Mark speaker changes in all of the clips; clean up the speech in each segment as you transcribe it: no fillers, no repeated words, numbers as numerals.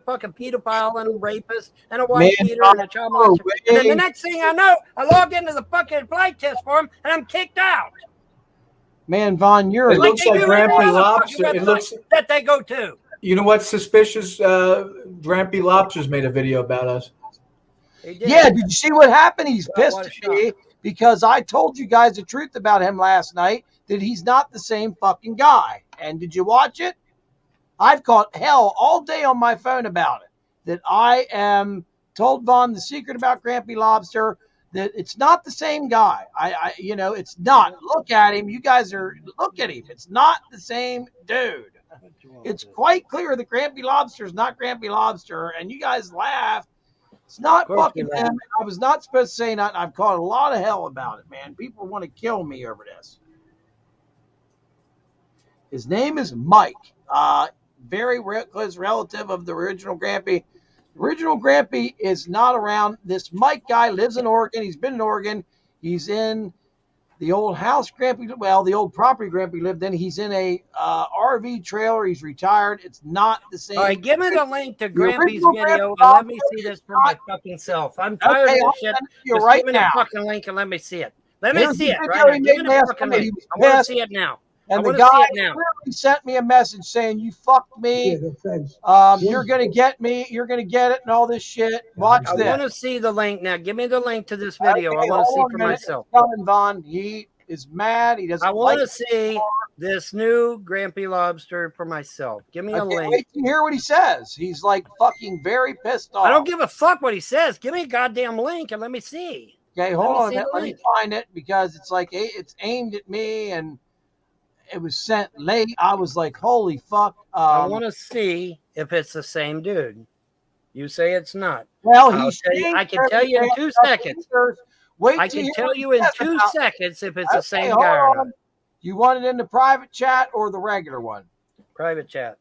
Speaker 1: fucking pedophile and rapist and a
Speaker 2: Man,
Speaker 1: wife beater and a child molester. And then the next thing I know, I logged into the fucking flight test for him and I'm kicked out.
Speaker 2: Man, Vaughn, you're
Speaker 3: It looks like Grampy Lobster. It looks
Speaker 1: that they go to.
Speaker 3: You know what's suspicious? Grampy Lobsters made a video about us.
Speaker 2: Yeah, did you see what happened? He's pissed at me because I told you guys the truth about him last night, that he's not the same fucking guy. And did you watch it? I've caught hell all day on my phone about it. That I am told Vaughn the secret about Grampy Lobster, that it's not the same guy. It's not. Look at him. You guys look at him. It's not the same dude. It's quite clear that Grampy Lobster is not Grampy Lobster, and you guys laugh. It's not fucking him. I was not supposed to say nothing. I've caught a lot of hell about it, man. People want to kill me over this. His name is Mike. Very close relative of the original Grampy. The original Grampy is not around. This Mike guy lives in Oregon. He's been in Oregon. He's in the old house Grampy, the old property Grampy lived in. He's in a RV trailer. He's retired. It's not the same.
Speaker 1: All right, give me the link to Grampy's video and let me see this for my fucking self. I'm tired of this shit. Just
Speaker 2: right
Speaker 1: give me
Speaker 2: now.
Speaker 1: the fucking link and let me see it. Let me see it
Speaker 2: the
Speaker 1: right now.
Speaker 2: video
Speaker 1: Give
Speaker 2: he
Speaker 1: me
Speaker 2: made
Speaker 1: the
Speaker 2: last
Speaker 1: fucking
Speaker 2: night.
Speaker 1: link.
Speaker 2: He
Speaker 1: I
Speaker 2: was
Speaker 1: want to
Speaker 2: pissed.
Speaker 1: see it now.
Speaker 2: And
Speaker 1: I
Speaker 2: the
Speaker 1: want to
Speaker 2: guy
Speaker 1: see it now.
Speaker 2: clearly sent me a message saying, "You fucked me. You're gonna get me. You're gonna get it, and all this shit. Watch this."
Speaker 1: I want to see the link now. Give me the link to this video.
Speaker 2: Okay,
Speaker 1: I want to see
Speaker 2: hold on
Speaker 1: for
Speaker 2: a minute.
Speaker 1: myself.
Speaker 2: It's coming, Vaughn. He is mad. He doesn't.
Speaker 1: I want
Speaker 2: like
Speaker 1: to see this new Grampy Lobster for myself. Give me a link.
Speaker 2: Wait to hear what he says. He's like fucking very pissed off.
Speaker 1: I don't give a fuck what he says. Give me a goddamn link and let me see.
Speaker 2: Okay, hold on a minute. Let me find it because it's like it's aimed at me and it was sent late. I was like, holy fuck.
Speaker 1: I want to see if it's the same dude. You say it's not.
Speaker 2: Well,
Speaker 1: I can tell you in 2 seconds. I can tell you in 2 seconds if it's the same guy or not.
Speaker 2: You want it in the private chat or the regular one?
Speaker 1: Private chat.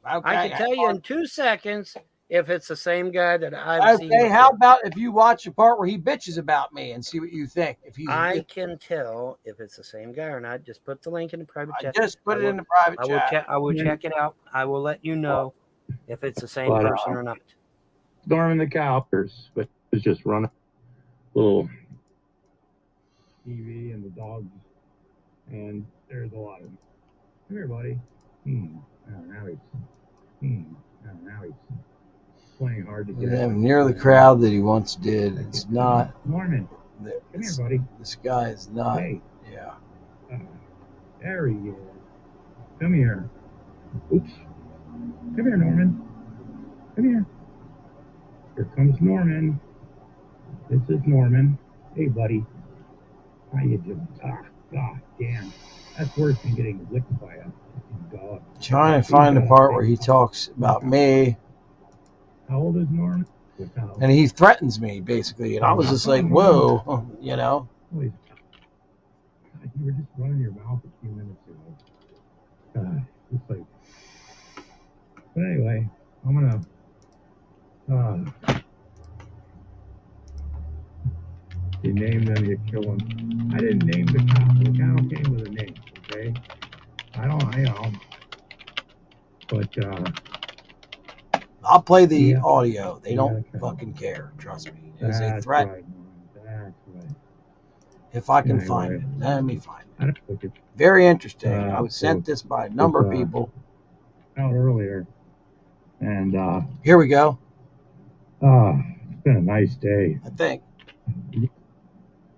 Speaker 2: Okay,
Speaker 1: I can tell you in 2 seconds if it's the same guy that I've seen.
Speaker 2: Okay, how about if you watch the part where he bitches about me and see what you think?
Speaker 1: I can tell if it's the same guy or not. Just put the link in the private chat.
Speaker 2: Just put it in the private chat.
Speaker 1: I will check it out. I will let you know if it's the same person or not.
Speaker 4: Storming the Cowpers, but it's just running little TV and the dogs, and there's a lot of them. Come here, buddy. Now he's playing hard to get.
Speaker 2: Near the crowd that he once did. It's not.
Speaker 4: Norman, come here, buddy.
Speaker 2: This guy is not.
Speaker 4: Hey.
Speaker 2: Yeah.
Speaker 4: There he is. Come here. Oops. Come here, Norman. Come here. Here comes Norman. This is Norman. Hey, buddy. How you doing? God damn. That's worse than getting licked by a dog.
Speaker 2: Trying to find the part where he talks about me.
Speaker 4: How old is Norman?
Speaker 2: And he threatens me, basically. And I was just like, whoa, you know.
Speaker 4: You were just running your mouth a few minutes ago. It's like... But anyway, I'm going to... You name them, you kill them. I didn't name the cow. The cow came with a name, okay? I know. But,
Speaker 2: I'll play the audio. They don't fucking care. Trust me. It's a threat.
Speaker 4: Right. That's right.
Speaker 2: If I can find it. Let me find it. Very interesting. I was sent this by a number of people.
Speaker 4: Out earlier. And,
Speaker 2: here we go.
Speaker 4: It's been a nice day.
Speaker 2: I think.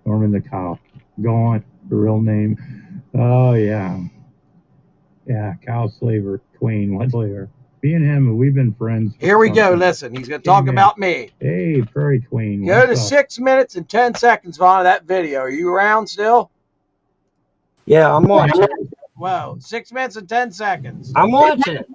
Speaker 4: Norman the cow. Gone. The real name. Oh, yeah. Yeah, cow slaver. Twain. One slaver. Me and him, we've been friends.
Speaker 2: Here we go. Listen, he's going to talk about me.
Speaker 4: Hey, Prairie Twain.
Speaker 2: Go to 6 minutes and 10 seconds, Vaughn, of that video. Are you around still?
Speaker 1: Yeah, I'm watching.
Speaker 2: Whoa, 6 minutes and 10 seconds.
Speaker 1: I'm watching it.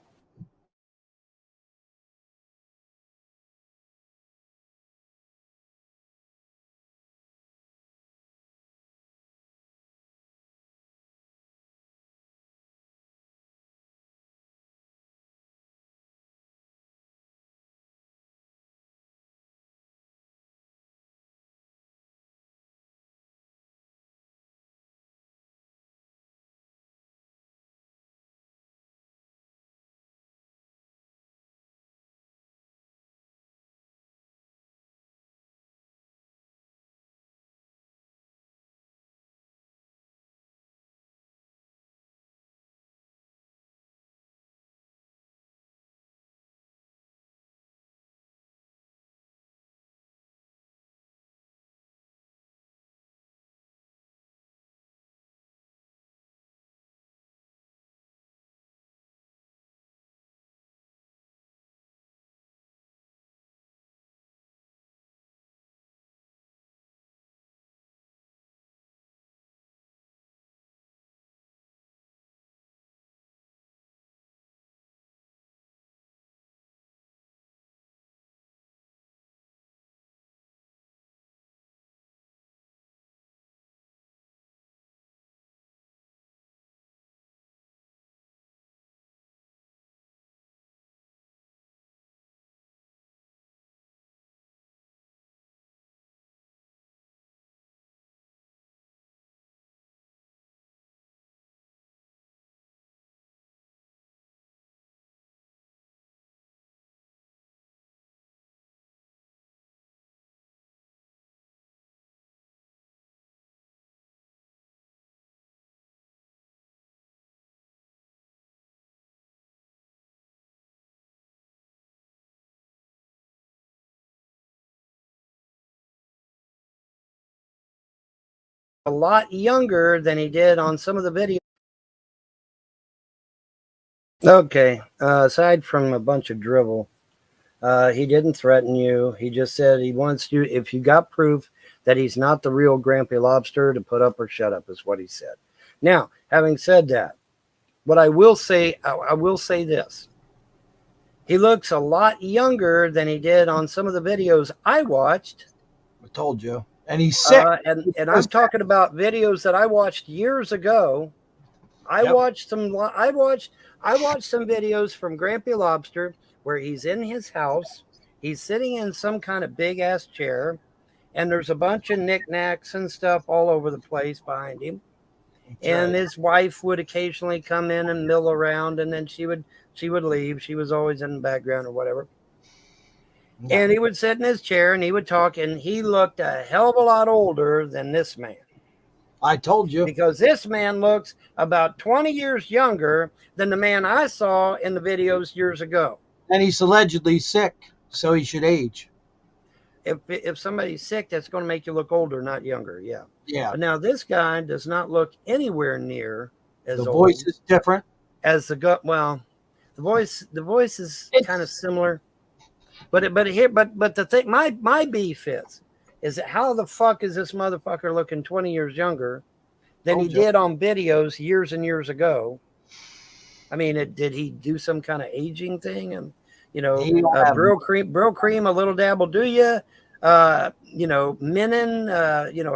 Speaker 1: a lot younger than he did on some of the videos. Okay, aside from a bunch of drivel, he didn't threaten you. He just said he wants you, if you got proof that he's not the real Grampy Lobster, to put up or shut up, is what he said. Now, having said that, what I will say this. He looks a lot younger than he did on some of the videos I watched.
Speaker 2: I told you. And he's sick.
Speaker 1: And I'm talking about videos that I watched years ago. I watched some videos from Grampy Lobster where he's in his house. He's sitting in some kind of big ass chair, and there's a bunch of knickknacks and stuff all over the place behind him. And his wife would occasionally come in and mill around, and then she would leave. She was always in the background or whatever. Yeah. And he would sit in his chair and he would talk, and he looked a hell of a lot older than this man.
Speaker 2: I told you.
Speaker 1: Because this man looks about 20 years younger than the man I saw in the videos years ago.
Speaker 2: And he's allegedly sick, so he should age.
Speaker 1: If somebody's sick, that's going to make you look older, not younger. Yeah.
Speaker 2: Yeah.
Speaker 1: But now this guy does not look anywhere near as old.
Speaker 2: The voice is different.
Speaker 1: As the gut. Well, the voice is kind of similar. But the thing, my beef is that how the fuck is this motherfucker looking 20 years younger than he did on videos years and years ago? I mean, did he do some kind of aging thing? And Brill cream, a little dab will do you. Menon,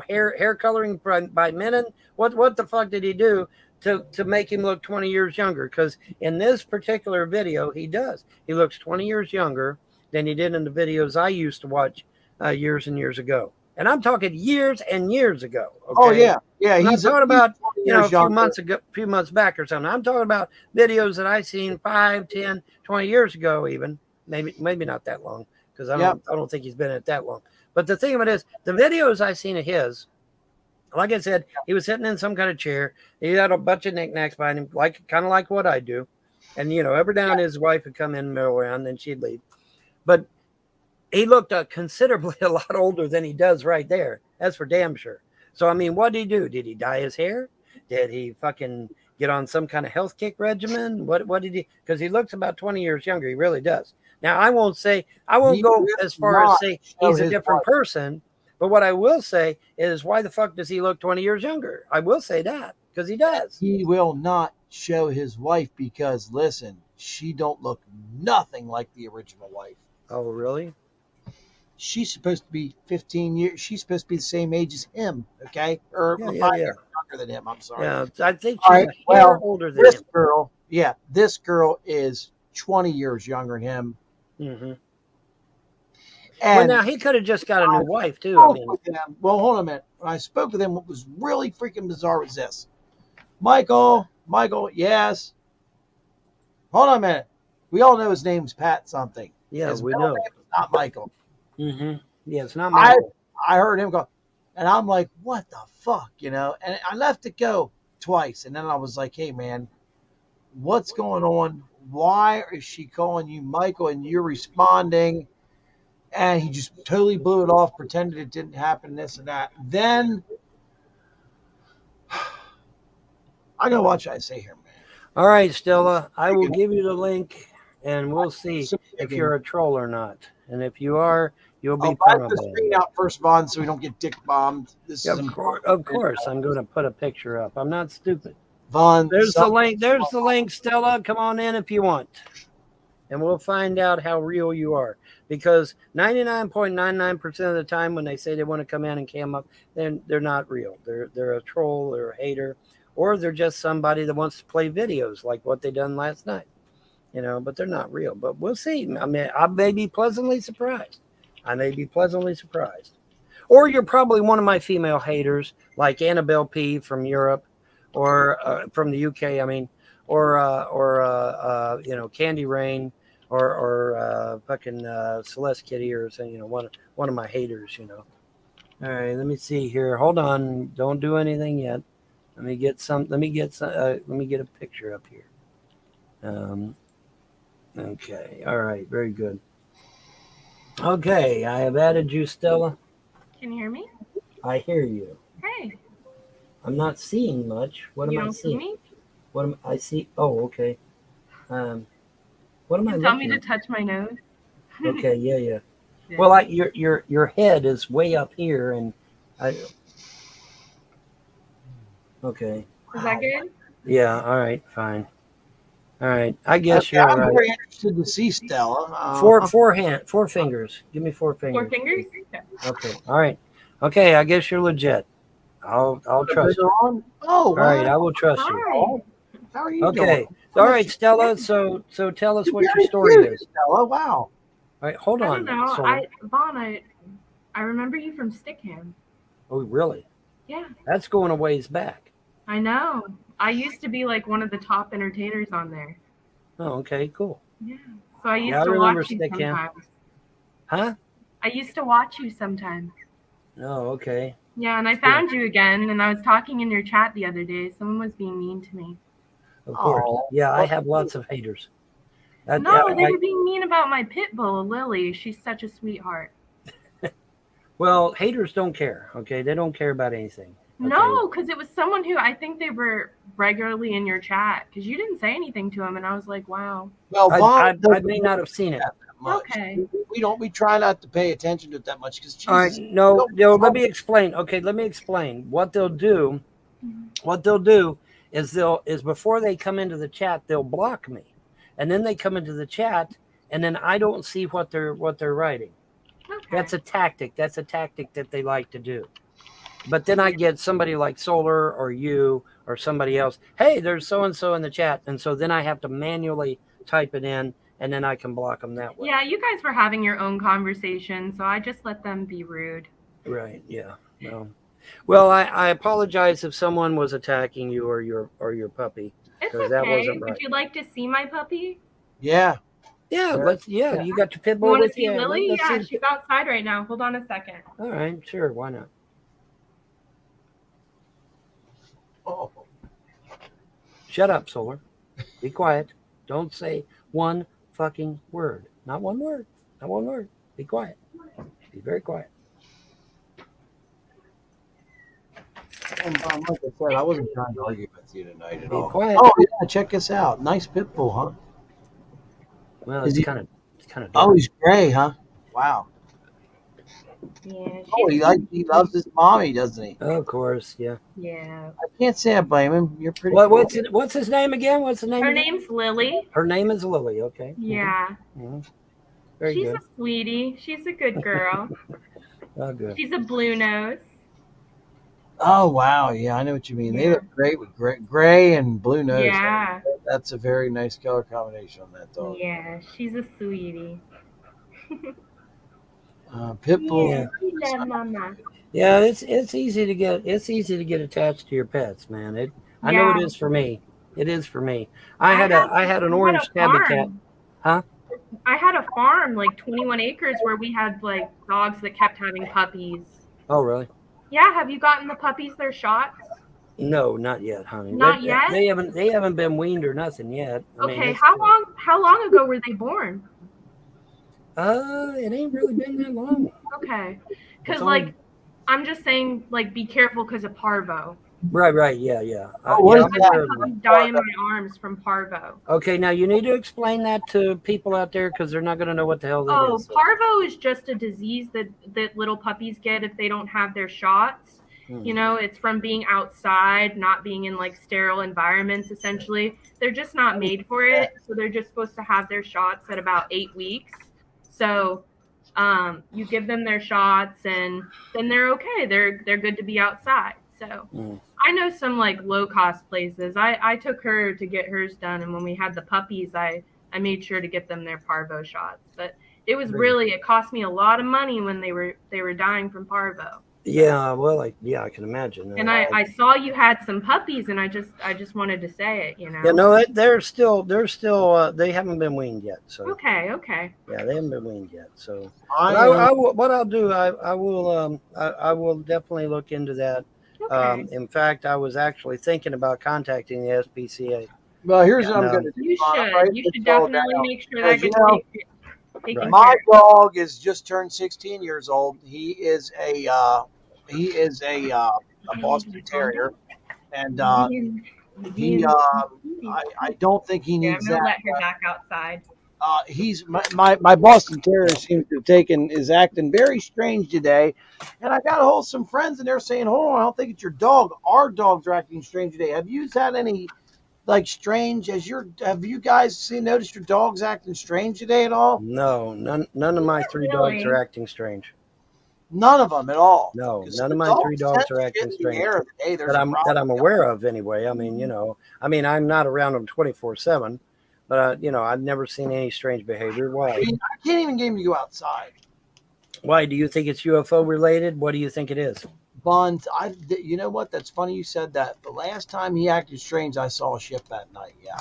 Speaker 1: hair coloring by Menon. What the fuck did he do to make him look 20 years younger? Because in this particular video, he looks 20 years younger than he did in the videos I used to watch years and years ago. And I'm talking years and years ago. Okay?
Speaker 2: Oh yeah.
Speaker 1: He's talking about a few months back or something. I'm talking about videos that I seen 5, 10, 20 years ago, even maybe not that long, because I don't think he's been in it that long. But the thing of it is, the videos I seen of his, like I said, he was sitting in some kind of chair. He had a bunch of knickknacks behind him, kind of like what I do. And every now and then his wife would come in and mill around, then she'd leave. But he looked considerably a lot older than he does right there. That's for damn sure. So, I mean, what did he do? Did he dye his hair? Did he fucking get on some kind of health kick regimen? What did he? Because he looks about 20 years younger. He really does. Now, I won't go as far as say he's a different person. But what I will say is, why the fuck does he look 20 years younger? I will say that, because he does.
Speaker 2: He will not show his wife because, listen, she don't look nothing like the original wife.
Speaker 1: Oh, really?
Speaker 2: She's supposed to be 15 years. She's supposed to be the same age as him, okay? Or 5 years younger than him. I'm sorry.
Speaker 1: Yeah, I think she's older than him.
Speaker 2: Girl, this girl is 20 years younger than him.
Speaker 1: Mm-hmm. And now he could have just got a new wife too.
Speaker 2: Well, hold on a minute. When I spoke with him, what was really freaking bizarre was this. Michael, yes. Hold on a minute. We all know his name's Pat something.
Speaker 1: Yeah, we know.
Speaker 2: It's not Michael.
Speaker 1: Mm-hmm. Yeah, it's not Michael.
Speaker 2: I heard him go, and I'm like, what the fuck, And I left it go twice, and then I was like, hey, man, what's going on? Why is she calling you Michael and you're responding? And he just totally blew it off, pretended it didn't happen, this and that. Then, I know what should I say here, man.
Speaker 1: All right, Stella, I will give you the link, and we'll see if you're a troll or not. And if you are, you'll be
Speaker 2: permanent. I'll the screen out first, Vaughn, so we don't get dick bombed.
Speaker 1: Of course, I'm going to put a picture up. I'm not stupid.
Speaker 2: Vaughn,
Speaker 1: there's the link. There's the link, Stella. Come on in if you want, and we'll find out how real you are. Because 99.99% of the time, when they say they want to come in and cam up, then they're not real. They're a troll, they're a hater, or they're just somebody that wants to play videos like what they done last night. But they're not real. But we'll see. I mean, I may be pleasantly surprised. Or you're probably one of my female haters, like Annabelle P. from Europe, or from the UK. I mean, or Candy Rain, or fucking Celeste Kitty, or something. One of my haters. All right, let me see here. Hold on. Don't do anything yet. Let me get a picture up here. Okay. All right. Very good. Okay. I have added you, Stella.
Speaker 5: Can you hear me?
Speaker 1: I hear you.
Speaker 5: Hey.
Speaker 1: I'm not seeing much. What am
Speaker 5: You
Speaker 1: I
Speaker 5: don't see
Speaker 1: seeing?
Speaker 5: me?
Speaker 1: What am I see? Oh, okay. What am I
Speaker 5: You tell me
Speaker 1: looking
Speaker 5: to
Speaker 1: at?
Speaker 5: touch my nose.
Speaker 1: Okay, yeah.
Speaker 5: Yeah.
Speaker 1: Well, your head is way up here, and I. Okay.
Speaker 5: Is that good?
Speaker 1: Yeah. All right. Fine. All right. I guess
Speaker 2: Okay,
Speaker 1: you're
Speaker 2: I'm
Speaker 1: right.
Speaker 2: very interested to see Stella.
Speaker 1: Four fingers. Give me 4 fingers.
Speaker 5: 4 fingers? Okay.
Speaker 1: Okay. All right. Okay. I guess you're legit. I'll trust you.
Speaker 2: On. Oh,
Speaker 1: All right.
Speaker 2: wow.
Speaker 1: I will trust you.
Speaker 5: Hi.
Speaker 2: How are you
Speaker 1: Okay.
Speaker 2: doing?
Speaker 1: All right, Stella. So tell us
Speaker 2: You're
Speaker 1: what your
Speaker 2: very
Speaker 1: story
Speaker 2: cute,
Speaker 1: is.
Speaker 2: Stella. Wow.
Speaker 1: All right. Hold
Speaker 5: I
Speaker 1: on.
Speaker 5: don't know.
Speaker 1: Solar.
Speaker 5: Vaughn, I remember you from Stickham.
Speaker 1: Oh, really?
Speaker 5: Yeah,
Speaker 1: That's going a ways back.
Speaker 5: I know. I used to be like one of the top entertainers on there.
Speaker 1: Oh, okay. Cool.
Speaker 5: Yeah. So I used
Speaker 1: I
Speaker 5: to
Speaker 1: remember
Speaker 5: watch you
Speaker 1: Stickham.
Speaker 5: sometimes.
Speaker 1: Huh?
Speaker 5: I used to watch you sometimes.
Speaker 1: Oh, okay.
Speaker 5: Yeah, and I found you again, and I was talking in your chat the other day. Someone was being mean to me.
Speaker 1: Of course.
Speaker 2: Oh,
Speaker 1: Yeah, I have lots of haters.
Speaker 5: No, they were being mean about my pit bull, Lily. She's such a sweetheart.
Speaker 1: Well, haters don't care. Okay, they don't care about anything. Okay?
Speaker 5: No, because it was someone who I think they were regularly in your chat because you didn't say anything to him, and I was like, wow.
Speaker 2: well,
Speaker 1: I
Speaker 2: Vaughn
Speaker 1: may not have seen it.
Speaker 5: Okay.
Speaker 2: We try not to pay attention to it that much because
Speaker 1: All right, no. Let me explain. Okay, let me explain. What they'll do is before they come into the chat, they'll block me, and then they come into the chat, and then I don't see what they're writing.
Speaker 5: Okay.
Speaker 1: That's a tactic. That's a tactic that they like to do. But then I get somebody like Solar or you or somebody else. Hey, there's so and so in the chat, and so then I have to manually type it in, and then I can block them that way.
Speaker 5: Yeah, you guys were having your own conversation, so I just let them be rude.
Speaker 1: Right. Yeah. No. Well, I apologize if someone was attacking you or your puppy.
Speaker 5: It's
Speaker 1: 'Cause
Speaker 5: okay.
Speaker 1: that wasn't right.
Speaker 5: Would you like to see my puppy?
Speaker 2: Yeah.
Speaker 1: Yeah. You got your pit
Speaker 5: You
Speaker 1: bull
Speaker 5: want to
Speaker 1: with
Speaker 5: see
Speaker 1: you.
Speaker 5: Lily?
Speaker 1: Let's
Speaker 5: Yeah,
Speaker 1: see.
Speaker 5: she's outside right now. Hold on a second.
Speaker 1: All right. Sure. Why not?
Speaker 2: Oh.
Speaker 1: Shut up, Solar. Be quiet. Don't say one fucking word. Not one word. Not one word. Be quiet. Be very quiet.
Speaker 2: Like I said, I wasn't trying to argue with you tonight at
Speaker 1: Be
Speaker 2: all.
Speaker 1: quiet.
Speaker 2: Oh yeah, check this out. Nice pit bull, huh?
Speaker 1: Well,
Speaker 2: Is
Speaker 1: it's
Speaker 2: he-
Speaker 1: kind of.
Speaker 2: Oh, he's gray, huh? Wow.
Speaker 5: Yeah,
Speaker 2: Oh, he loves his mommy, doesn't he?
Speaker 1: Of course, yeah.
Speaker 5: yeah.
Speaker 2: I can't say I blame him. You're pretty.
Speaker 1: What,
Speaker 2: cool.
Speaker 1: what's his name again? What's the name?
Speaker 5: Her
Speaker 1: again?
Speaker 5: name's Lily.
Speaker 1: Her name is Lily. Okay.
Speaker 5: Yeah.
Speaker 1: Mm-hmm. Very
Speaker 5: She's
Speaker 1: good.
Speaker 5: a sweetie. She's a good girl.
Speaker 1: Oh, good.
Speaker 5: She's a blue nose.
Speaker 2: Oh wow, yeah, I know what you mean. They
Speaker 5: Yeah.
Speaker 2: look great with gray and blue nose.
Speaker 5: Yeah.
Speaker 2: That's a very nice color combination on that dog.
Speaker 5: Yeah, she's a sweetie.
Speaker 2: Pit bull.
Speaker 1: Yeah.
Speaker 5: We love Mama.
Speaker 1: Yeah, it's easy to get attached to your pets, man. I know it is for me. It is for me. I had an orange tabby cat. Huh?
Speaker 5: I had a farm, like 21 acres, where we had like dogs that kept having puppies.
Speaker 1: Oh, really?
Speaker 5: Yeah, have you gotten the puppies their shots?
Speaker 1: No, not yet, honey.
Speaker 5: Not yet?
Speaker 1: They haven't been weaned or nothing yet. I mean,
Speaker 5: Okay, how long ago were they born?
Speaker 1: It ain't really been that long.
Speaker 5: Okay, because
Speaker 1: It's
Speaker 5: like
Speaker 1: only-
Speaker 5: I'm just saying, like be careful because of parvo.
Speaker 1: Right, yeah.
Speaker 2: what
Speaker 1: yeah,
Speaker 2: is
Speaker 1: I'm
Speaker 2: that?
Speaker 1: aware of
Speaker 5: I've
Speaker 1: that.
Speaker 5: had die in my arms from parvo.
Speaker 1: Okay, now you need to explain that to people out there because they're not going to know what the hell that
Speaker 5: Oh,
Speaker 1: is.
Speaker 5: parvo is just a disease that little puppies get if they don't have their shots. You know, it's from being outside, not being in like sterile environments, essentially. They're just not made for it. So they're just supposed to have their shots at about 8 weeks. So you give them their shots and then they're okay. They're good to be outside. So I know some like low cost places. I took her to get hers done. And when we had the puppies, I made sure to get them their parvo shots. But it was it cost me a lot of money when they were dying from parvo.
Speaker 1: Yeah, well, I can imagine.
Speaker 5: And I saw you had some puppies, and I just wanted to say it, you know.
Speaker 1: Yeah, no, they're still they haven't been weaned yet. So
Speaker 5: Okay.
Speaker 1: yeah, they haven't been weaned yet. So what I'll do, I will definitely look into that.
Speaker 5: Okay.
Speaker 1: In fact, I was actually thinking about contacting the SPCA.
Speaker 2: Well, here's what I'm going to do.
Speaker 5: You should definitely make sure that gets taken
Speaker 2: My
Speaker 5: care of.
Speaker 2: dog is just turned 16 years old. He is a Boston Terrier, and
Speaker 5: He's-
Speaker 2: I don't think he
Speaker 5: Yeah, I'm
Speaker 2: needs
Speaker 5: gonna
Speaker 2: that.
Speaker 5: let her back outside.
Speaker 2: He's my Boston Terrier seems to have is acting very strange today, and I got a hold of some friends and they're saying, "Hold on, I don't think it's your dog. Our dogs are acting strange today." Have you had any like strange? Have you guys noticed your dogs acting strange today at all?
Speaker 1: No, none of my three dogs are acting strange.
Speaker 2: None of them at all.
Speaker 1: No,
Speaker 2: 'Cause
Speaker 1: none
Speaker 2: the
Speaker 1: of my three dogs
Speaker 2: sense
Speaker 1: are
Speaker 2: shit
Speaker 1: acting
Speaker 2: in the
Speaker 1: strange
Speaker 2: air today, there's
Speaker 1: that
Speaker 2: a problem.
Speaker 1: I'm aware of anyway. I mean, I'm not around them 24/7, but I've never seen any strange behavior. Why?
Speaker 2: I mean, I can't even get him to go outside.
Speaker 1: Why do you think it's UFO related? What do you think it is?
Speaker 2: Buns, you know what? That's funny you said that. The last time he acted strange, I saw a ship that night. Yeah,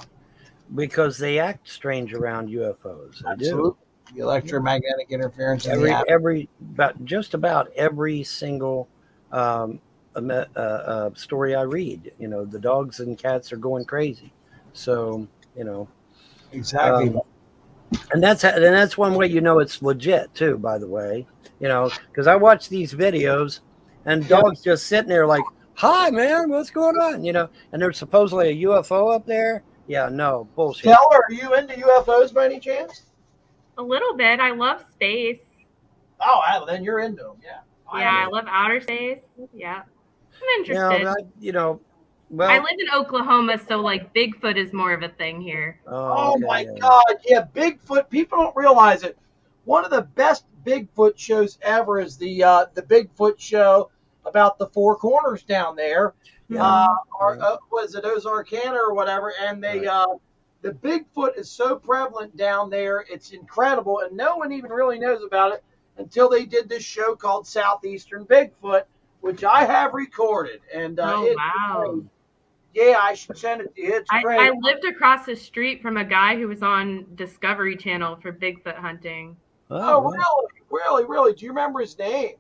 Speaker 1: Because they act strange around UFOs. They
Speaker 2: absolutely.
Speaker 1: do.
Speaker 2: The electromagnetic interference.
Speaker 1: Just about every single story I read, the dogs and cats are going crazy. So
Speaker 2: Exactly.
Speaker 1: and that's one way it's legit too. By the way, because I watch these videos and dogs just sitting there like, "Hi, man, what's going on?" And there's supposedly a UFO up there. Yeah, no bullshit.
Speaker 2: Keller, are you into UFOs by any chance?
Speaker 5: A little bit. I love space.
Speaker 2: Oh, well, then you're into them. Yeah.
Speaker 5: I love outer space. Yeah, I'm interested.
Speaker 1: Well,
Speaker 5: I live in Oklahoma, so like Bigfoot is more of a thing here.
Speaker 2: Oh my God. Yeah, Bigfoot. People don't realize it. One of the best Bigfoot shows ever is the Bigfoot show about the Four Corners down there. What is it, Ozarkana or whatever? And the Bigfoot is so prevalent down there. It's incredible. And no one even really knows about it until they did this show called Southeastern Bigfoot, which I have recorded. And
Speaker 5: wow.
Speaker 2: Yeah, I should send it to you. It's great.
Speaker 5: I lived across the street from a guy who was on Discovery Channel for Bigfoot hunting.
Speaker 2: Oh, really? Do you remember his name?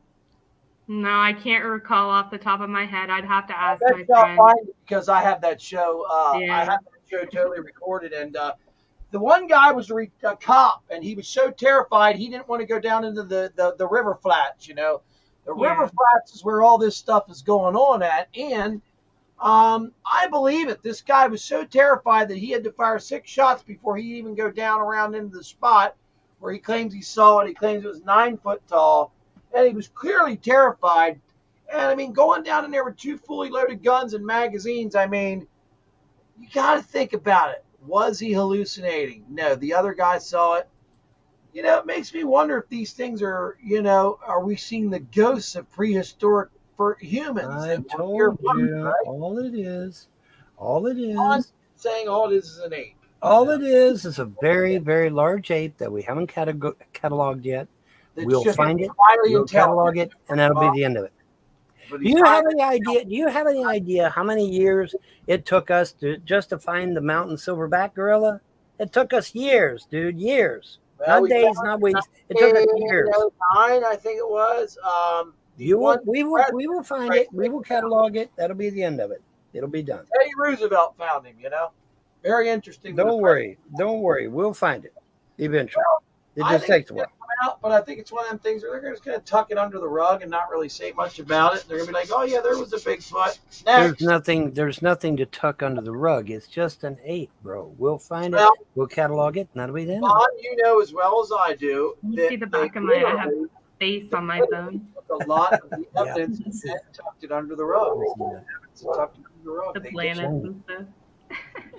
Speaker 5: No, I can't recall off the top of my head. I'd have to ask my
Speaker 2: friend.
Speaker 5: friend.
Speaker 2: Because I have that show. I have that show totally recorded. And the one guy was a cop, and he was so terrified he didn't want to go down into the river flats. The river flats is where all this stuff is going on at, and I believe it. This guy was so terrified that he had to fire 6 shots before he even go down around into the spot where he claims he saw it. He claims it was 9 foot tall, and he was clearly terrified. And I mean, going down in there with 2 fully loaded guns and magazines, I mean, you got to think about it. Was he hallucinating? No, the other guy saw it. It makes me wonder if these things are, are we seeing the ghosts of prehistoric for humans?
Speaker 1: I told you, right? all it is.
Speaker 2: I'm saying all it is an ape.
Speaker 1: All it is a very, very large ape that we haven't cataloged yet. We'll find it, we'll catalog it, and that'll be the end of it. Do you have any idea how many years it took us to find the mountain silverback gorilla? It took us years, dude, years. Not days, not weeks. It took us years.
Speaker 2: 9, I think it was.
Speaker 1: We will find it. We will catalog it. That'll be the end of it. It'll be done.
Speaker 2: Teddy Roosevelt found him, Very interesting.
Speaker 1: Don't worry. We'll find it eventually. It just takes a while.
Speaker 2: But I think it's one of them things where they're just going to tuck it under the rug and not really say much about it. They're going to be like, "Oh yeah, there was a Bigfoot." Next.
Speaker 1: There's nothing to tuck under the rug. It's just an ape, bro. We'll find it. We'll catalog it, and that'll be the end.
Speaker 2: You know as well as I do.
Speaker 5: You see the back of I have face on my phone.
Speaker 2: A lot of the evidence tucked it under the rug.
Speaker 5: The planets and stuff.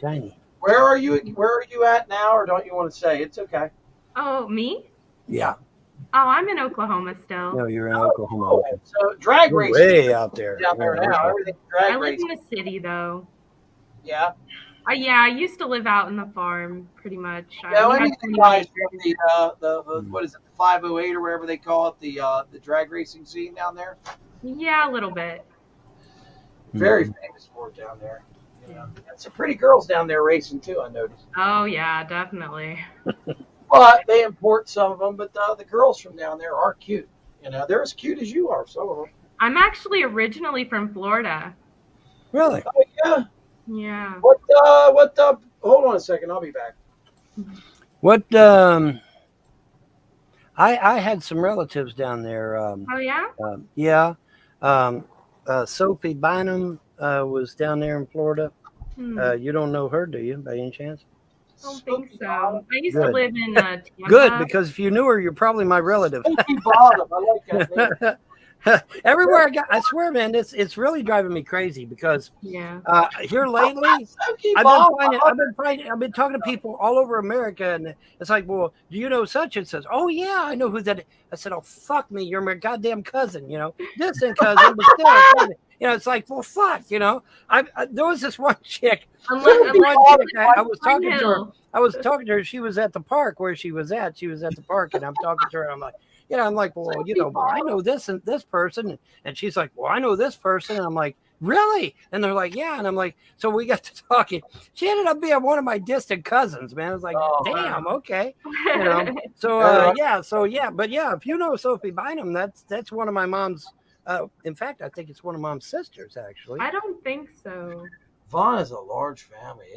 Speaker 1: Shiny.
Speaker 2: Where are you at now, or don't you want to say? It's okay.
Speaker 5: Oh, me?
Speaker 1: Yeah.
Speaker 5: Oh, I'm in Oklahoma still.
Speaker 1: No, you're in Oklahoma.
Speaker 2: So drag racing.
Speaker 1: Way out there.
Speaker 2: Down there now. Everything's drag
Speaker 5: racing. I live in the city though.
Speaker 2: Yeah.
Speaker 5: I used to live out in the farm, pretty much.
Speaker 2: Anything guys the what is it, the 508 or whatever they call it, the drag racing scene down there?
Speaker 5: Yeah, a little bit.
Speaker 2: Very famous for it down there. Some pretty girls down there racing too, I noticed.
Speaker 5: Oh yeah, definitely.
Speaker 2: But they import some of them, but the girls from down there are cute. They're as cute as you are, some of them.
Speaker 5: I'm actually originally from Florida.
Speaker 1: Really?
Speaker 2: Oh, yeah.
Speaker 5: Yeah.
Speaker 2: What hold on a second, I'll be back.
Speaker 1: What I had some relatives down there.
Speaker 5: Oh yeah?
Speaker 1: Yeah. Sophie Bynum, was down there in Florida.
Speaker 5: I
Speaker 1: You don't know her, do you, by any chance?
Speaker 5: don't think so. I used to
Speaker 1: Good.
Speaker 5: live in Tampa.
Speaker 1: Good, because if you knew her, you're probably my relative.
Speaker 2: Spooky Bottom. I like that name.
Speaker 1: Everywhere I swear, man, it's really driving me crazy because
Speaker 5: Yeah.
Speaker 1: here lately,
Speaker 2: Spooky
Speaker 1: I've
Speaker 2: Bottom.
Speaker 1: been talking to people all over America, and it's like, well, do you know such and such? Oh yeah, I know who that is. I said, oh fuck me, you're my goddamn cousin, distant cousin, but still, a cousin. It's like, well, fuck, I there was this one chick. I was talking to her. I was talking to her. She was at the park where she was at. She was at the park, and I'm talking to her. And I'm like, I'm like, well, well, I know this and this person, and she's like, well, I know this person, and I'm like, really? And they're like, yeah, and I'm like, so we got to talking. She ended up being one of my distant cousins, man. I was like, damn, okay, So but yeah, if you know Sophie Bynum, that's one of my mom's. In fact, I think it's one of mom's sisters, actually.
Speaker 5: I don't think so.
Speaker 2: Vaughn is a large family.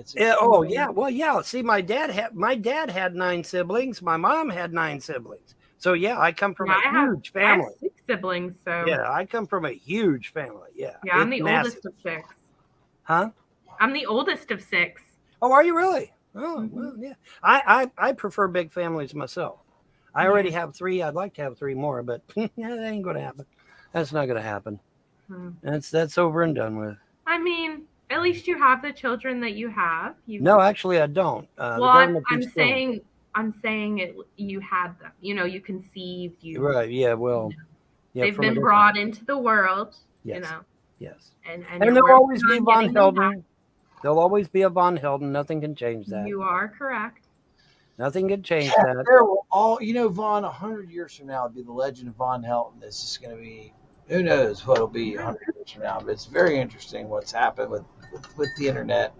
Speaker 1: Well, yeah. See, my dad had 9 siblings. My mom had 9 siblings. So yeah, I come from a huge family.
Speaker 5: I have 6 siblings, so
Speaker 1: yeah, I come from a huge family. Yeah.
Speaker 5: Yeah, I'm the oldest of 6.
Speaker 1: Huh?
Speaker 5: I'm the oldest of 6.
Speaker 1: Oh, are you really? Oh, well, yeah. I prefer big families myself. I already have 3. I'd like to have 3 more, but that ain't going to happen. That's not going to happen. That's over and done with.
Speaker 5: I mean, at least you have the children that you have.
Speaker 1: No, actually, I don't.
Speaker 5: Well, I'm saying it. You had them. You conceived.
Speaker 1: Right. Yeah. Well. Yeah,
Speaker 5: they've been brought into the world.
Speaker 1: Yes. Yes.
Speaker 5: And
Speaker 1: there'll always be Von Helden. There'll always be a Von Helden. Nothing can change that.
Speaker 5: You are correct.
Speaker 1: Nothing can change that.
Speaker 2: There will Vaughn, 100 years from now, will be the legend of Von Helden. This is going to be. Who knows what it'll be 100 years from now? But it's very interesting what's happened with the internet.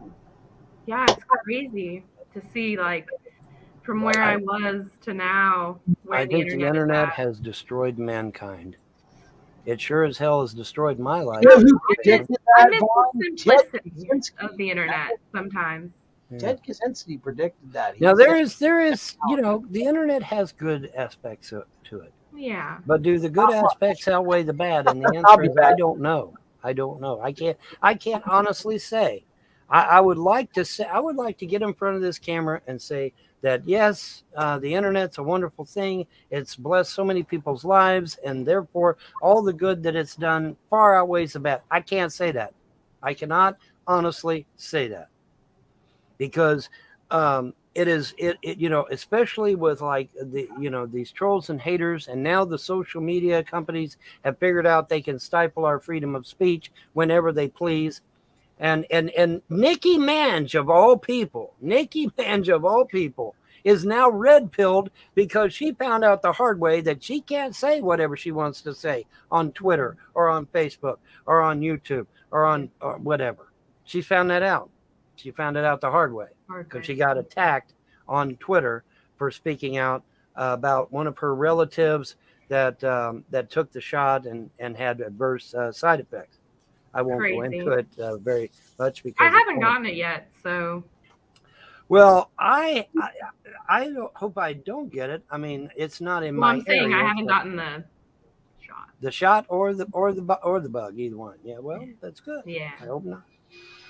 Speaker 5: Yeah, it's crazy to see, like, from where I was to now.
Speaker 1: I think the internet has destroyed mankind. It sure as hell has destroyed my life.
Speaker 5: I miss the simplicity of the internet sometimes.
Speaker 2: Ted Kaczynski predicted that.
Speaker 1: Now there is, the internet has good aspects to it.
Speaker 5: Yeah.
Speaker 1: But do the good aspects outweigh the bad? And the answer is I don't know. I can't honestly say. I would like to get in front of this camera and say that yes, the internet's a wonderful thing. It's blessed so many people's lives, and therefore all the good that it's done far outweighs the bad. I can't say that. I cannot honestly say that. Because it is especially with like these trolls and haters, and now the social media companies have figured out they can stifle our freedom of speech whenever they please. And Nicki Minaj of all people is now red-pilled because she found out the hard way that she can't say whatever she wants to say on Twitter or on Facebook or on YouTube or on whatever. She found that out. She found it out the hard way because she got attacked on Twitter for speaking out about one of her relatives that took the shot and had adverse side effects. I won't go into it very much because
Speaker 5: I haven't gotten it yet. So,
Speaker 1: well, I hope I don't get it. I mean, it's not in my.
Speaker 5: I'm saying
Speaker 1: area,
Speaker 5: I haven't gotten the shot.
Speaker 1: The shot or the bug, either one. Yeah, well, that's good.
Speaker 5: Yeah.
Speaker 1: I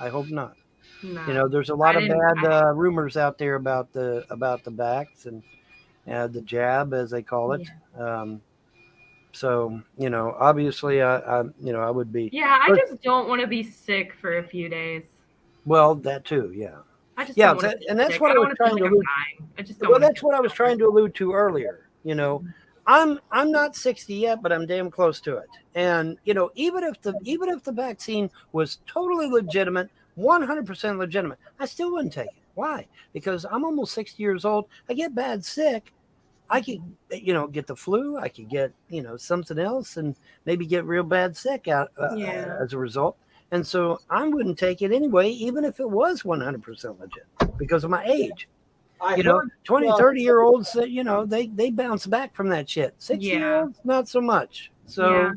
Speaker 1: hope not.
Speaker 5: No.
Speaker 1: There's a lot of bad rumors out there about the vax and the jab, as they call it. Yeah. So, obviously, I would be.
Speaker 5: Yeah, I just don't want to be sick for a few days.
Speaker 1: Well, that too, yeah.
Speaker 5: I just don't want to be
Speaker 1: and that's
Speaker 5: sick.
Speaker 1: what I was trying to allude.
Speaker 5: I just don't.
Speaker 1: Well, that's what I was trying to allude to earlier. I'm not 60 yet, but I'm damn close to it. And even if the vaccine was totally legitimate, 100% legitimate, I still wouldn't take it. Why? Because I'm almost 60 years old. I get bad sick. I could, get the flu. I could get, something else and maybe get real bad sick out as a result. And so I wouldn't take it anyway, even if it was 100% legit because of my age. 20, 30-year-olds, they bounce back from that shit. 60-year-olds, not so much. So,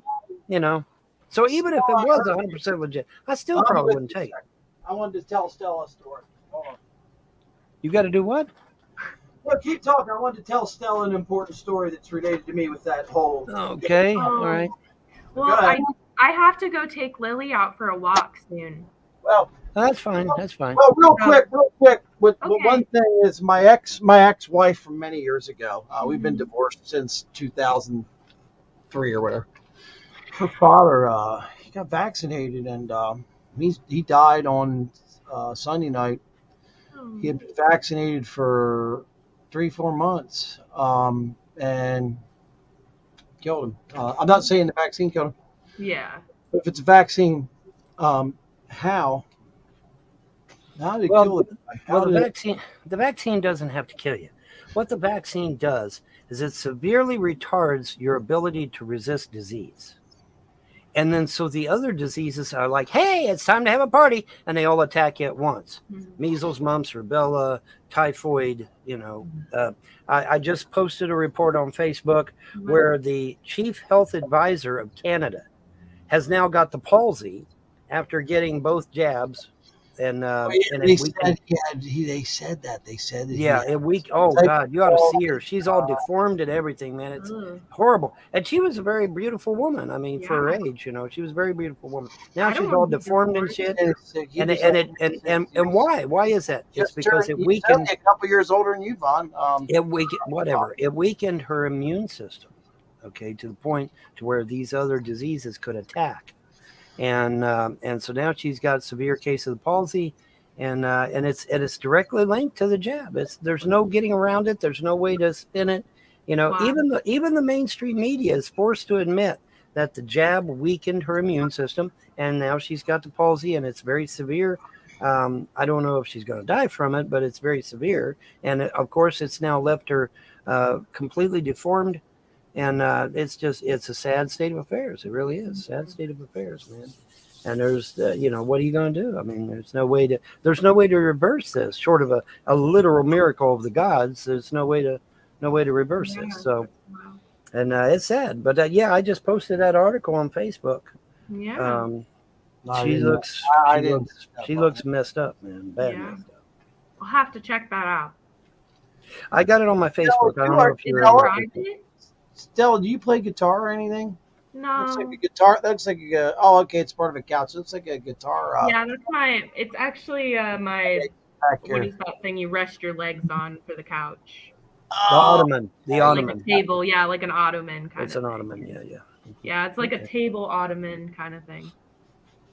Speaker 1: so even if it was 100% legit, I still probably wouldn't take it.
Speaker 2: I wanted to tell Stella a story. Hold on.
Speaker 1: You got to do what?
Speaker 2: Well, keep talking. I wanted to tell Stella an important story that's related to me with that whole.
Speaker 1: Okay. All right.
Speaker 5: Well, I have to go take Lily out for a walk soon.
Speaker 2: Well,
Speaker 1: That's fine. That's fine.
Speaker 2: Well, real quick. With
Speaker 5: Okay.
Speaker 2: one thing is my ex-wife from many years ago. We've been divorced since 2003 or whatever. Her father, he got vaccinated, and he died on Sunday night. He had been vaccinated for 3-4 months, and killed him. I'm not saying the vaccine killed him.
Speaker 5: Yeah.
Speaker 2: But if it's a vaccine, how? How did it kill the guy?
Speaker 1: Well, the vaccine doesn't have to kill you. What the vaccine does is it severely retards your ability to resist disease. And then so the other diseases are like, hey, it's time to have a party, and they all attack you at once. Measles, mumps, rubella, typhoid, I just posted a report on Facebook where the chief health advisor of Canada has now got the palsy after getting both jabs. And
Speaker 2: they said that.
Speaker 1: Oh God, you ought to see her. She's all deformed and everything, man. It's horrible. And she was a very beautiful woman. I mean, for her age, she was a very beautiful woman. Now she's all deformed and shit. And why? Why is that? It's because it weakened.
Speaker 2: A couple years older than you, Vaughn.
Speaker 1: It weakened her immune system. Okay, to the point to where these other diseases could attack. And so now she's got a severe case of the palsy, and it's directly linked to the jab. There's no getting around it. There's no way to spin it.
Speaker 5: Wow.
Speaker 1: Even the mainstream media is forced to admit that the jab weakened her immune system, and now she's got the palsy, and it's very severe. I don't know if she's going to die from it, but it's very severe, and of course it's now left her completely deformed. And it's a sad state of affairs. It really is sad state of affairs, man. And there's, what are you going to do? I mean, there's no way to reverse this, short of a literal miracle of the gods. There's no way to reverse this. So, and it's sad. But I just posted that article on Facebook.
Speaker 5: Yeah.
Speaker 1: She looks messed up, man. Bad messed up.
Speaker 5: I'll have to check that out.
Speaker 1: I got it on my Facebook. I don't know if you're
Speaker 5: private.
Speaker 2: Stella, do you play guitar or anything?
Speaker 5: No.
Speaker 2: Looks like a guitar. That looks like okay, it's part of a couch. It looks like a guitar.
Speaker 5: Yeah, it's actually my, what is that thing you rest your legs on for the couch?
Speaker 1: The ottoman.
Speaker 5: Like a table, like an ottoman kind of.
Speaker 1: It's an ottoman, yeah.
Speaker 5: Yeah, it's like a table ottoman kind of thing.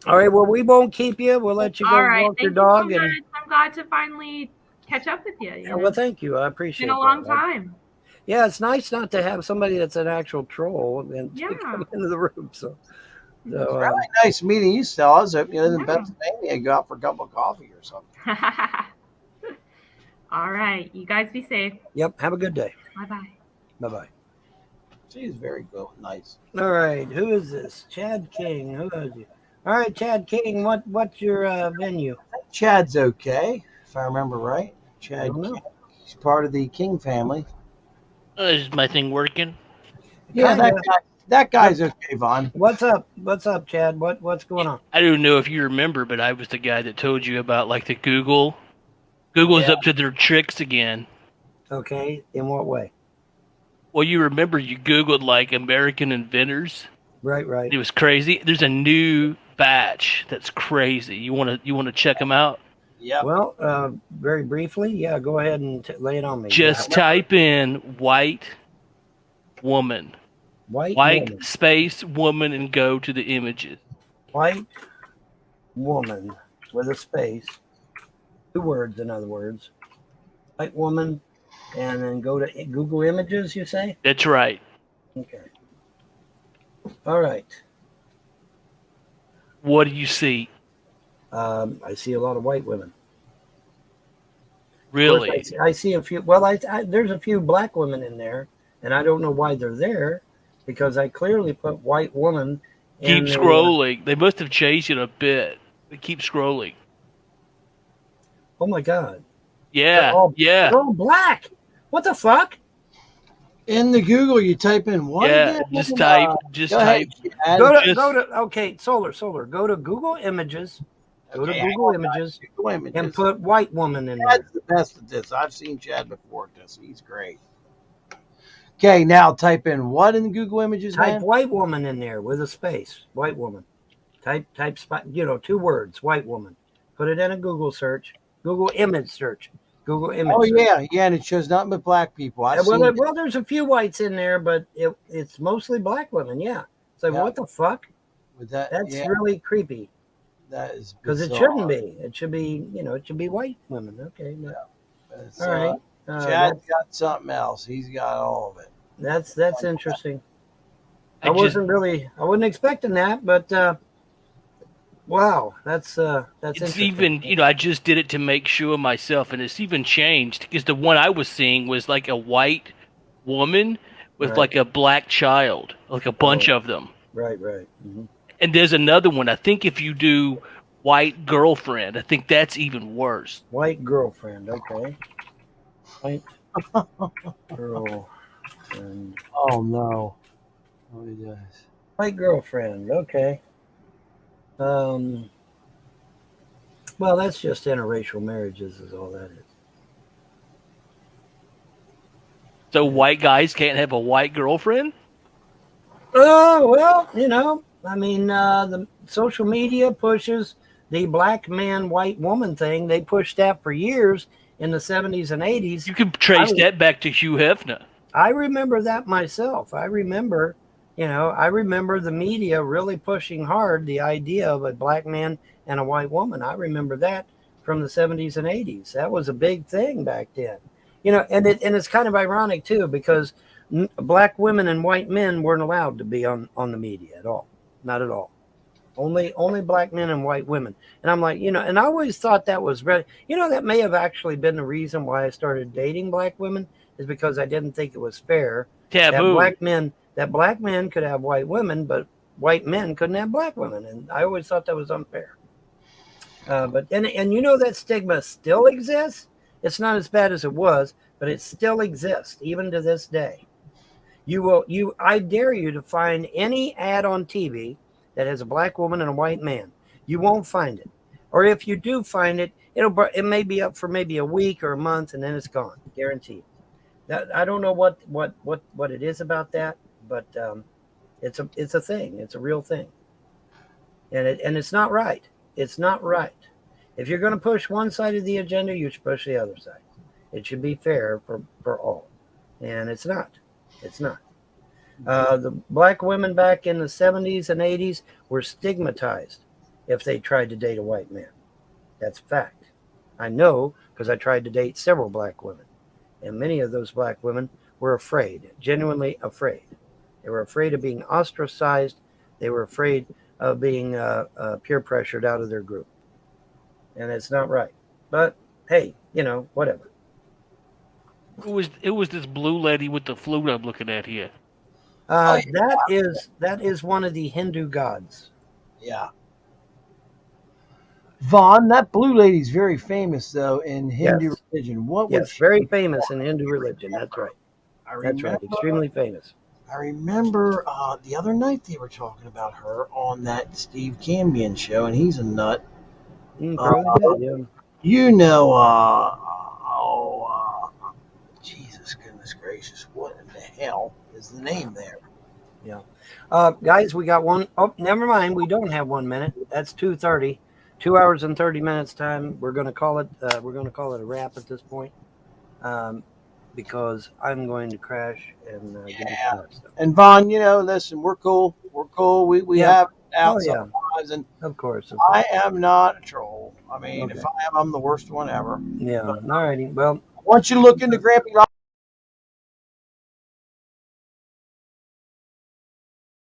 Speaker 1: All right, well, we won't keep you. We'll let you go walk your dog.
Speaker 5: So I'm glad to finally catch up with you.
Speaker 1: Well, thank you. I appreciate it.
Speaker 5: It's been a long time.
Speaker 1: Yeah, it's nice not to have somebody that's an actual troll and to come into the room. So
Speaker 2: really nice meeting you, Stella. I was hoping you live in Pennsylvania. Go out for a cup of coffee or something.
Speaker 5: All right, you guys be safe.
Speaker 1: Yep. Have a good day.
Speaker 5: Bye-bye.
Speaker 2: She's very good, nice.
Speaker 1: All right, who is this? Chad King. Who is you? All right, Chad King. What's your venue?
Speaker 2: Chad's okay, if I remember right. Chad King. He's part of the King family.
Speaker 6: Is my thing working?
Speaker 2: Yeah, that guy's okay, Vaughn.
Speaker 1: What's up? What's up, Chad? What's going on?
Speaker 6: I don't know if you remember, but I was the guy that told you about like the Google. Google's up to their tricks again.
Speaker 1: Okay, in what way?
Speaker 6: Well, you remember you Googled like American inventors.
Speaker 1: Right.
Speaker 6: It was crazy. There's a new batch that's crazy. You want to check them out?
Speaker 2: Yeah.
Speaker 1: Well, very briefly, go ahead and lay it on me.
Speaker 6: Just type in white woman.
Speaker 1: White woman.
Speaker 6: Space woman and go to the images.
Speaker 1: White woman with a space. 2 words, in other words. White woman, and then go to Google Images, you say?
Speaker 6: That's right.
Speaker 1: Okay. All right.
Speaker 6: What do you see?
Speaker 1: I see a lot of white women.
Speaker 6: Really?
Speaker 1: I see a few. Well, there's a few black women in there, and I don't know why they're there, because I clearly put white woman.
Speaker 6: Keep scrolling. They must have changed it a bit. Keep scrolling.
Speaker 1: Oh my God.
Speaker 6: Yeah.
Speaker 1: They're all black. What the fuck?
Speaker 2: In the Google, you type in what?
Speaker 6: Yeah, just type.
Speaker 1: Go to. Okay, Solar. Go to Google Images. Go to Google Images and put white woman in there.
Speaker 2: Chad's the best at this. I've seen Chad before at this. He's great. Okay, now type in what in the Google images,
Speaker 1: Type
Speaker 2: man?
Speaker 1: white woman in there with a space. White woman. Type 2 words. White woman. Put it in a Google search. Google image search. Google image.
Speaker 2: Oh
Speaker 1: search.
Speaker 2: yeah, and it shows nothing but black people. I've seen it.
Speaker 1: Well, there's a few whites in there, but it's mostly black women. Yeah. It's like, what the fuck?
Speaker 2: With that,
Speaker 1: That's really creepy.
Speaker 2: That is
Speaker 1: because it shouldn't be. It should be, it should be white women. Okay. All right.
Speaker 2: Chad's got something else. He's got all of it.
Speaker 1: That's interesting. I wasn't expecting that, but wow, that's
Speaker 6: it's
Speaker 1: interesting.
Speaker 6: even, I just did it to make sure myself, and it's even changed because the one I was seeing was like a white woman with like a black child, like a bunch of them.
Speaker 1: Right. Mm-hmm.
Speaker 6: And there's another one. I think if you do white girlfriend, I think that's even worse.
Speaker 1: White girlfriend, okay. White girlfriend.
Speaker 2: Oh no. Oh, he does.
Speaker 1: White girlfriend, okay. Well, that's just interracial marriages, is all that is.
Speaker 6: So white guys can't have a white girlfriend?
Speaker 1: Oh, well, the social media pushes the black man, white woman thing. They pushed that for years in the 70s and 80s.
Speaker 6: You can trace that back to Hugh Hefner.
Speaker 1: I remember that myself. I remember the media really pushing hard the idea of a black man and a white woman. I remember that from the 70s and 80s. That was a big thing back then. And it's kind of ironic too, because black women and white men weren't allowed to be on the media at all. Not at all. Only black men and white women. And I'm like, and I always thought that was that may have actually been the reason why I started dating black women, is because I didn't think it was fair
Speaker 6: Taboo.
Speaker 1: that black men could have white women, but white men couldn't have black women. And I always thought that was unfair. But that stigma still exists. It's not as bad as it was, but it still exists even to this day. I dare you to find any ad on TV that has a black woman and a white man. You won't find it. Or if you do find it, it may be up for maybe a week or a month, and then it's gone, guaranteed. I don't know what it is about that, but it's a thing. It's a real thing, and it's not right. It's not right. If you're going to push one side of the agenda, you should push the other side. It should be fair for all, and it's not. It's not. The black women back in the 70s and 80s were stigmatized if they tried to date a white man. That's fact. I know because I tried to date several black women, and many of those black women were afraid, genuinely afraid. They were afraid of being ostracized. They were afraid of being peer pressured out of their group, and it's not right. But hey, whatever.
Speaker 6: It was this blue lady with the flute I'm looking at here.
Speaker 1: That is one of the Hindu gods.
Speaker 2: Yeah. Vaughn, that blue lady's very famous though in Hindu religion. What was she?
Speaker 1: Very famous in Hindu religion. That's right. That's right. Extremely famous.
Speaker 2: I remember the other night they were talking about her on that Steve Cambion show, and he's a nut. Jesus goodness gracious, what in the hell is the name there?
Speaker 1: Yeah. Guys, we got one. Oh, never mind. We don't have 1 minute. That's 2:30. 2 hours and 30 minutes time. We're going to call it. We're going to call it a wrap at this point, because I'm going to crash and get some stuff.
Speaker 2: And Vaughn, listen, we're cool. We're cool. We have outside lives, and
Speaker 1: of course.
Speaker 2: I am not a troll. I mean, if I am, I'm the worst one ever.
Speaker 1: Yeah. All righty. Well,
Speaker 2: I want you to look into Grampy.